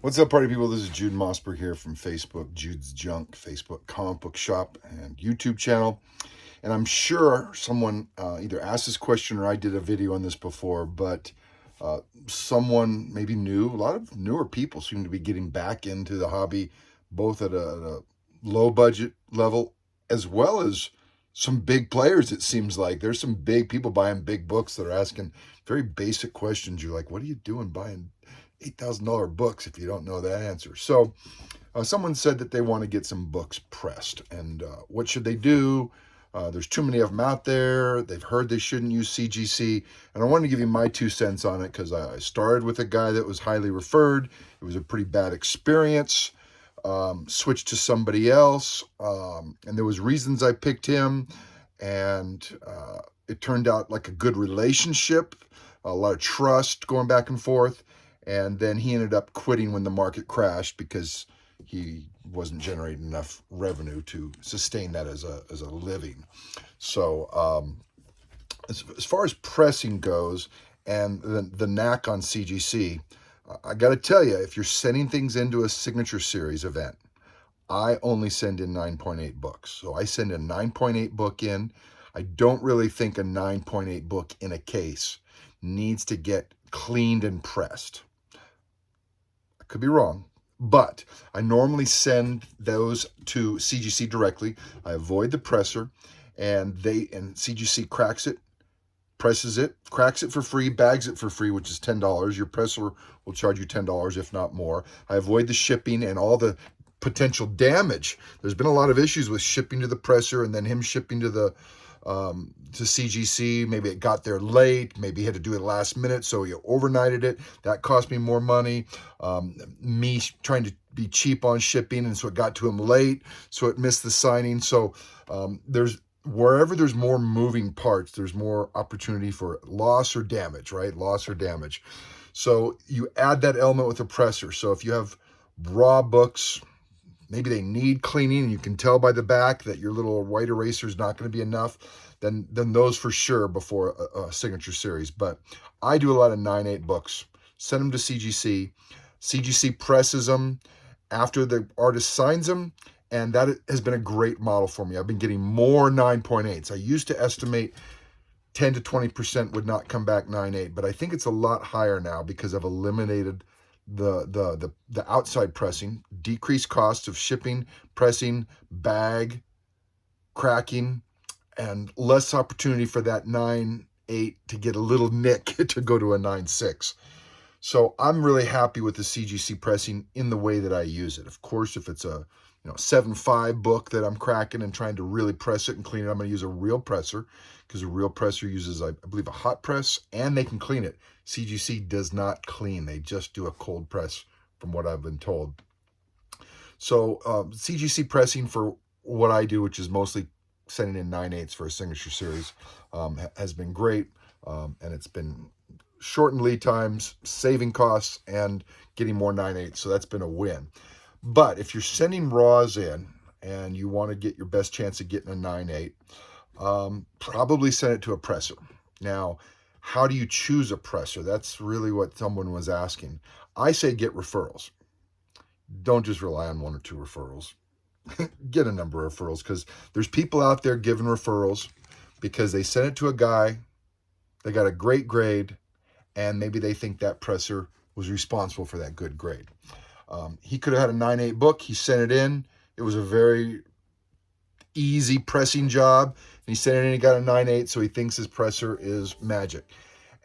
What's up, party people? This is Jude Mossberg here from Facebook, Jude's Junk, Facebook comic book shop, and YouTube channel. And I'm sure someone either asked this question or I did a video on this before, but someone maybe new, a lot of newer people seem to be getting back into the hobby, both at a low budget level as well as some big players. It seems like there's some big people buying big books that are asking very basic questions. You're like, what are you doing buying $8,000 books if you don't know that answer? So someone said that they want to get some books pressed, and what should they do? There's too many of them out there. They've heard they shouldn't use CGC, and I want to give you my 2 cents on it because I started with a guy that was highly referred. It was a pretty bad experience. Switched to somebody else, and there was reasons I picked him, and it turned out like a good relationship, a lot of trust going back and forth. And then he ended up quitting when the market crashed because he wasn't generating enough revenue to sustain that as a living. So as far as pressing goes and the knack on CGC, I got to tell you, if you're sending things into a signature series event, I only send in 9.8 books. So I send a 9.8 book in. I don't really think a 9.8 book in a case needs to get cleaned and pressed. Could be wrong, but I normally send those to CGC directly. I avoid the presser, and CGC cracks it, presses it, cracks it for free, bags it for free, which is $10. Your presser will charge you $10, if not more. I avoid the shipping and all the potential damage. There's been a lot of issues with shipping to the presser and then him shipping to the to CGC. Maybe it got there late. Maybe he had to do it last minute, so he overnighted it. That cost me more money. Me trying to be cheap on shipping, and so it got to him late, so it missed the signing. So wherever there's more moving parts, there's more opportunity for loss or damage, right? Loss or damage. So you add that element with a presser. So if you have raw books, maybe they need cleaning, and you can tell by the back that your little white eraser is not going to be enough, then those for sure before a signature series. But I do a lot of 9.8 books, send them to CGC. CGC presses them after the artist signs them, and that has been a great model for me. I've been getting more 9.8s. I used to estimate 10 to 20% would not come back 9.8, but I think it's a lot higher now because I've eliminated the outside pressing, decreased costs of shipping, pressing, bag, cracking, and less opportunity for that 9.8 to get a little nick to go to a 9.6. So I'm really happy with the CGC pressing in the way that I use it. Of course, if it's a 7.5 book that I'm cracking and trying to really press it and clean it, I'm going to use a real presser, because a real presser uses, I believe, a hot press, and they can clean it. CGC does not clean. They just do a cold press, from what I've been told. So CGC pressing for what I do, which is mostly sending in 9.8s for a signature series, has been great, and it's been shortened lead times, saving costs, and getting more 9.8s. So that's been a win. But if you're sending raws in and you want to get your best chance of getting a 9.8, probably send it to a presser. Now, how do you choose a presser? That's really what someone was asking. I say get referrals. Don't just rely on 1 or 2 referrals. Get a number of referrals, because there's people out there giving referrals because they sent it to a guy, they got a great grade, and maybe they think that presser was responsible for that good grade. He could have had a 9.8 book. He sent it in. It was a very easy pressing job. And he sent it in, he got a 9.8, so he thinks his presser is magic.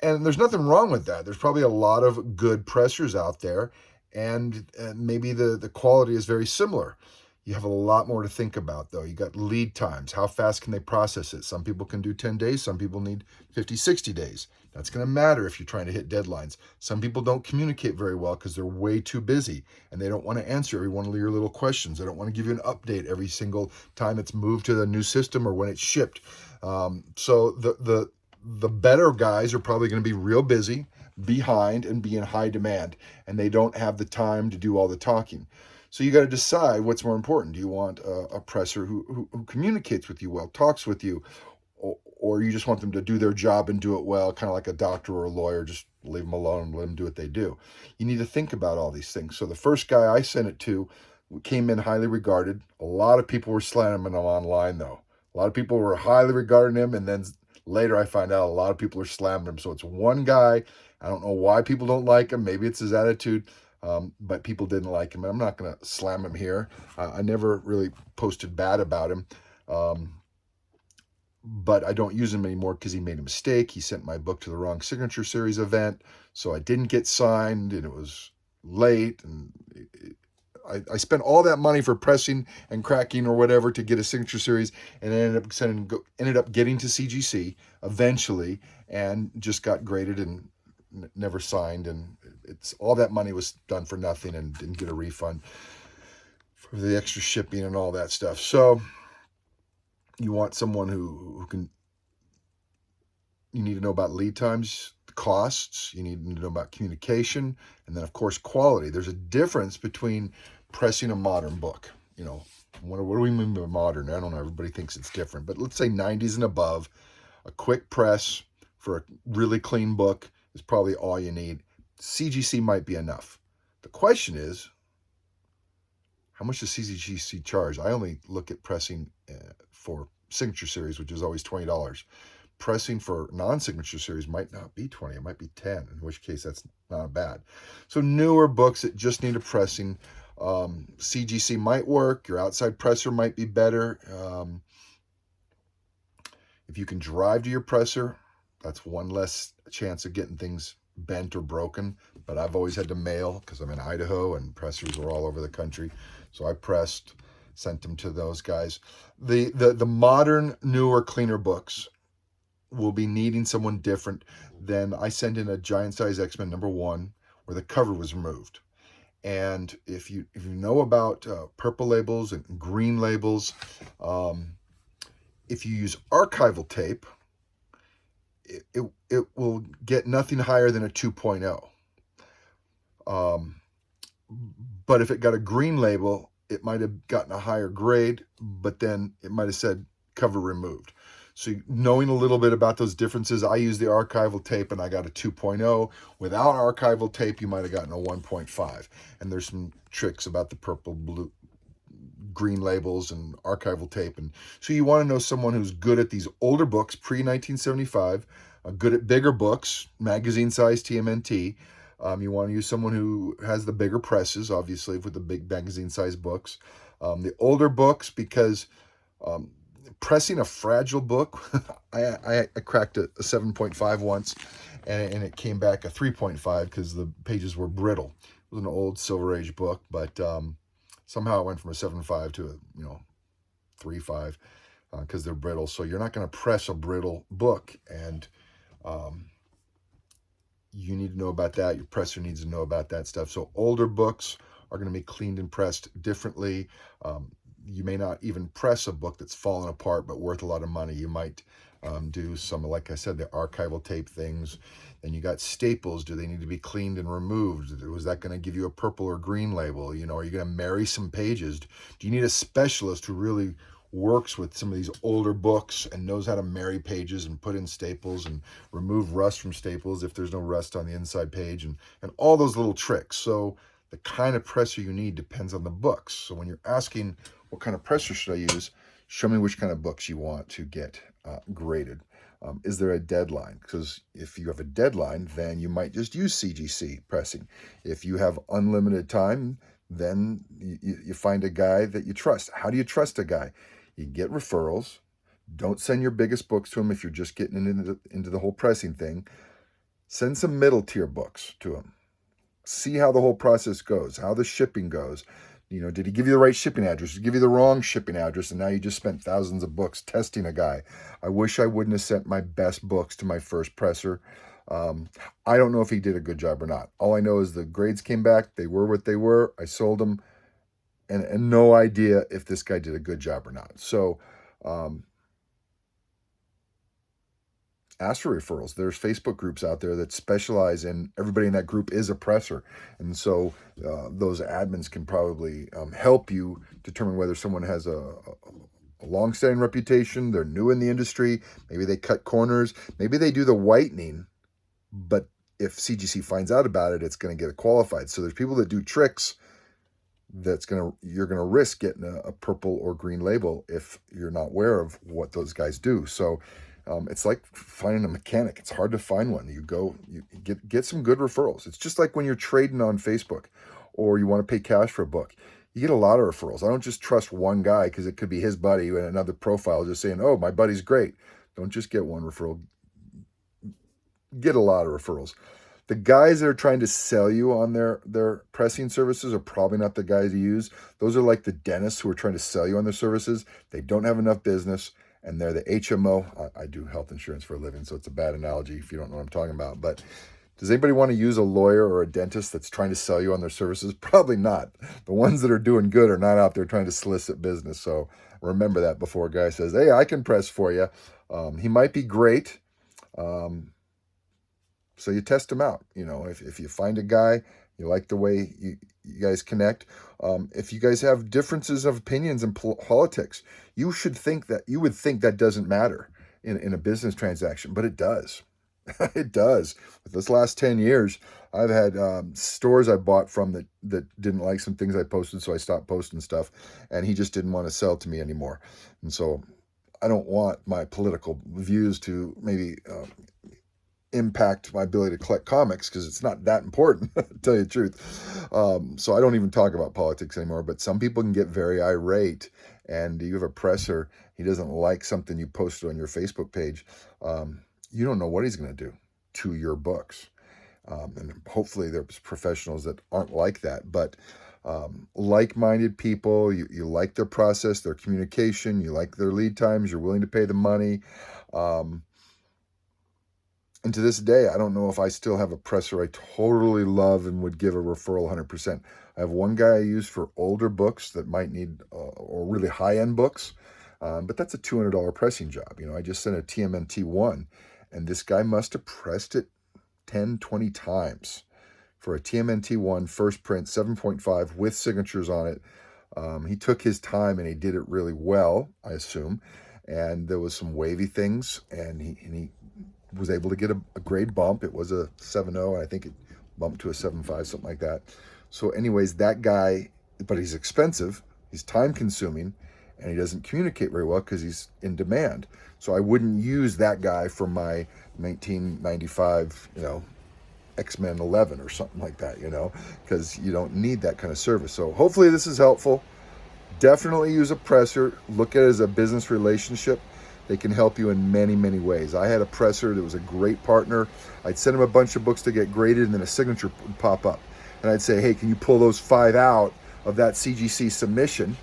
And there's nothing wrong with that. There's probably a lot of good pressers out there, and maybe the quality is very similar. You have a lot more to think about, though. You got lead times. How fast can they process it? Some people can do 10 days. Some people need 50, 60 days. That's going to matter if you're trying to hit deadlines. Some people don't communicate very well because they're way too busy, and they don't want to answer every one of your little questions. They don't want to give you an update every single time it's moved to the new system or when it's shipped. So the better guys are probably going to be real busy, behind, and be in high demand, and they don't have the time to do all the talking. So you got to decide what's more important. Do you want a presser who communicates with you well, talks with you, or you just want them to do their job and do it well, kind of like a doctor or a lawyer, just leave them alone and let them do what they do. You need to think about all these things. So the first guy I sent it to came in highly regarded. A lot of people were slamming him online, though. A lot of people were highly regarding him, and then later I find out a lot of people are slamming him. So it's one guy. I don't know why people don't like him. Maybe it's his attitude, but people didn't like him. I'm not going to slam him here. I never really posted bad about him. But I don't use him anymore because he made a mistake. He sent my book to the wrong signature series event, so I didn't get signed, and it was late, and I spent all that money for pressing and cracking or whatever to get a signature series, and ended up getting to CGC eventually, and just got graded and never signed, and it's all that money was done for nothing, and didn't get a refund for the extra shipping and all that stuff. So you want someone who can, you need to know about lead times, costs, you need to know about communication, and then of course quality. There's a difference between pressing a modern book. You know, what do we mean by modern? I don't know, everybody thinks it's different, but let's say 90s and above. A quick press for a really clean book is probably all you need. CGC might be enough. The question is, how much does CGC charge? I only look at pressing for signature series, which is always $20. Pressing for non-signature series might not be 20, it might be 10, in which case that's not bad. So newer books that just need a pressing, CGC might work. Your outside presser might be better. If you can drive to your presser, that's one less chance of getting things bent or broken. But I've always had to mail because I'm in Idaho and pressers are all over the country. So I pressed, sent them to those guys. The modern, newer, cleaner books will be needing someone different than I sent in a Giant Size X-Men #1 where the cover was removed. And if you know about purple labels and green labels, if you use archival tape, it will get nothing higher than a 2.0. But if it got a green label, it might have gotten a higher grade, but then it might have said cover removed. So knowing a little bit about those differences, I use the archival tape and I got a 2.0. Without archival tape, you might have gotten a 1.5. And there's some tricks about the purple, blue, green labels and archival tape. And so you want to know someone who's good at these older books, pre-1975, good at bigger books, magazine size TMNT. You want to use someone who has the bigger presses, obviously, with the big magazine size books. The older books, because pressing a fragile book, I cracked a 7.5 once, and it came back a 3.5 because the pages were brittle. It was an old Silver Age book, but somehow it went from a 7.5 to a 3.5 because they're brittle. So you're not going to press a brittle book, and you need to know about that. Your presser needs to know about that stuff. So older books are going to be cleaned and pressed differently. You may not even press a book that's fallen apart but worth a lot of money. You might do some, like I said, the archival tape things. Then you got staples. Do they need to be cleaned and removed? Was that going to give you a purple or green label? Are you going to marry some pages? Do you need a specialist who really works with some of these older books and knows how to marry pages and put in staples and remove rust from staples if there's no rust on the inside page, and all those little tricks? So the kind of presser you need depends on the books. So when you're asking what kind of presser should I use, show me which kind of books you want to get graded. Is there a deadline? Because if you have a deadline, then you might just use CGC pressing. If you have unlimited time, then you find a guy that you trust. How do you trust a guy? You get referrals. Don't send your biggest books to him if you're just getting into the whole pressing thing. Send some middle tier books to him. See how the whole process goes, how the shipping goes. Did he give you the right shipping address? Did he give you the wrong shipping address? And now you just spent thousands of books testing a guy. I wish I wouldn't have sent my best books to my first presser. I don't know if he did a good job or not. All I know is the grades came back. They were what they were. I sold them. And no idea if this guy did a good job or not. So ask for referrals. There's Facebook groups out there that specialize in, everybody in that group is a presser. And so those admins can probably help you determine whether someone has a long-standing reputation, they're new in the industry, maybe they cut corners, maybe they do the whitening, but if CGC finds out about it, it's going to get it qualified. So there's people that do tricks you're going to risk getting a purple or green label if you're not aware of what those guys do. So it's like finding a mechanic. It's hard to find one. You get some good referrals. It's just like when you're trading on Facebook or you want to pay cash for a book. You get a lot of referrals. I don't just trust one guy because it could be his buddy and another profile just saying, oh, my buddy's great. Don't just get one referral. Get a lot of referrals. The guys that are trying to sell you on their pressing services are probably not the guys you use. Those are like the dentists who are trying to sell you on their services. They don't have enough business, and they're the HMO. I do health insurance for a living, so it's a bad analogy if you don't know what I'm talking about. But does anybody want to use a lawyer or a dentist that's trying to sell you on their services? Probably not. The ones that are doing good are not out there trying to solicit business. So remember that before a guy says, hey, I can press for you. He might be great. So you test them out. If you find a guy, you like the way you guys connect. If you guys have differences of opinions in politics, you would think that doesn't matter in a business transaction, but it does. It does. With this last 10 years, I've had stores I bought from that didn't like some things I posted, so I stopped posting stuff, and he just didn't want to sell to me anymore. And so I don't want my political views to maybe impact my ability to collect comics, because it's not that important, to tell you the truth. So I don't even talk about politics anymore, but some people can get very irate, and you have a presser, he doesn't like something you posted on your Facebook page. You don't know what he's going to do to your books. And hopefully there's professionals that aren't like that, but like-minded people, you like their process, their communication, you like their lead times, you're willing to pay the money. And to this day, I don't know if I still have a presser I totally love and would give a referral 100%. I have one guy I use for older books that might need, or really high-end books, but that's a $200 pressing job. I just sent a TMNT 1, and this guy must have pressed it 10, 20 times for a TMNT 1 first print, 7.5 with signatures on it. He took his time and he did it really well, I assume. And there was some wavy things, and he was able to get a grade bump. It was a 7.0. I think it bumped to a 7.5, something like that. So anyways, that guy, but he's expensive, he's time consuming, and he doesn't communicate very well because he's in demand. So I wouldn't use that guy for my 1995, X-Men 11 or something like that, because you don't need that kind of service. So hopefully this is helpful. Definitely use a presser. Look at it as a business relationship. They can help you in many, many ways. I had a presser that was a great partner. I'd send him a bunch of books to get graded, and then a signature would pop up. And I'd say, hey, can you pull those 5 out of that CGC submission?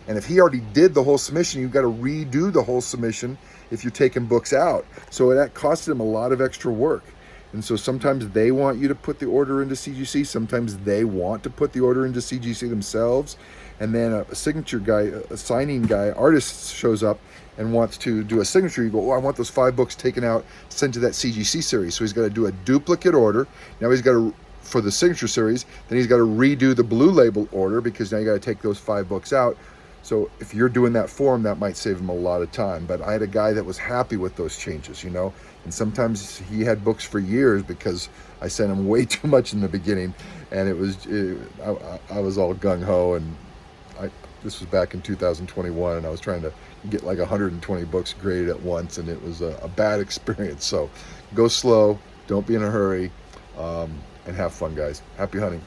And if he already did the whole submission, you've got to redo the whole submission if you're taking books out. So that costed him a lot of extra work. And so sometimes they want you to put the order into CGC. Sometimes they want to put the order into CGC themselves. And then a signature guy, a signing guy, artist shows up and wants to do a signature. You go, I want those 5 books taken out, sent to that CGC series. So he's got to do a duplicate order. Now he's got to, for the signature series, then he's got to redo the blue label order, because now you got to take those 5 books out. So if you're doing that for him, that might save him a lot of time. But I had a guy that was happy with those changes, and sometimes he had books for years because I sent him way too much in the beginning, and I was all gung-ho, and this was back in 2021, and I was trying to get like 120 books graded at once, and it was a bad experience. So go slow, don't be in a hurry, and have fun, guys. Happy hunting.